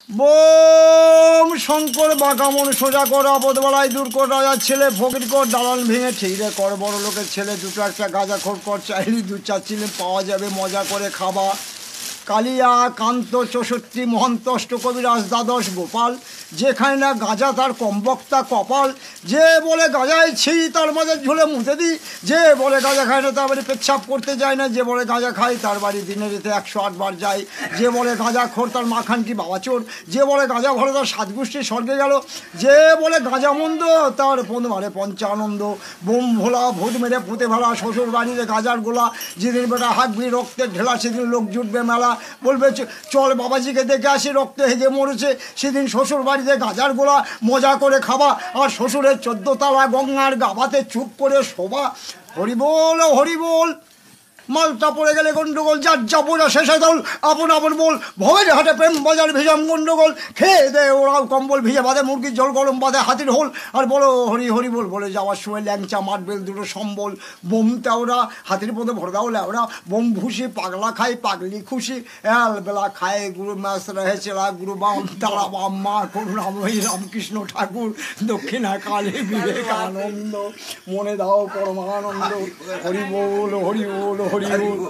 Bomb Shankar বাঁকামন সোজা কর আপদবেলায় দূর কর রাজার ছেলে ফকির কর দালান ভেঙে ঠিকরে কর বড় লোকের ছেলে দুটো একটা গাঁজাখোর কর চাইলি 2-4 চিলে পাওয়া যাবে মজা করে খাবা। কালিয়া কান্ত 64 মহন্ত অষ্টকবিরাজ দ্বাদশ গোপাল যেখানে না গাঁজা তার কমবক্তা কপাল। যে বলে গাঁজায় ছি তার মাঝে ঝুলে মুতে দিই, যে বলে গাঁজা খায় না তার বাড়ি পেচ্ছাপ করতে যায় না, যে বলে গাঁজা খায় তার বাড়ি দিনে রেতে 108 বার যায়, যে বলে গাঁজা খোর তার মাখানটি বাবা চোর, যে বলে গাঁজা ভরে তার 7 গোষ্ঠী স্বর্গে গেল, যে বলে গাঁজা মন্দ তার মারে পঞ্চানন্দ। বোম ভোলা ভূত মেরে পুঁতে ভেলা শ্বশুর বাড়িতে গাঁজার গোলা, যেদিন বেটা হাঁকবি রক্তের ঢেলা সেদিন লোক জুটবে মেলা। বলবে চল বাবাজিকে দেখে আসি রক্তে হেগে মরেছে, সেদিন শ্বশুর বাড়িতে গাজার গোলা মজা করে খাবা, আর শ্বশুরের 14 তলা গঙ্গার গাবাতে চুপ করে শোভা। হরিবোল হরিবোল। মালটা পড়ে গেলে গন্ডগোল, যার যা বোঝা শেষে দল আপন আপন বল। ভবের হাটে প্রেম বাজার ভিজাম গন্ডগোল, খেয়ে দে ওরাও কম্বল ভিজে বাঁধে মুরগির জল গরম বাঁধে হাতির হোল। আর বলো হরি হরি বল বলে যাওয়ার সময় ল্যাংচা মারবেল দুটো সম্বল। বোম তেওরা হাতির পথে ভরে দাও ল্যাওরা, বোম ভুষি পাগলা খাই পাগলি খুশি, বেলা খায় গুরু ম্যাস রহে চেলা গুরু বাম তারা বাম মা করুণাময়ী রামকৃষ্ণ ঠাকুর দক্ষিণা কালী বিবেকানন্দ, মনে দাও পরমানন্দ। হরি বল হরি বল হরি বল।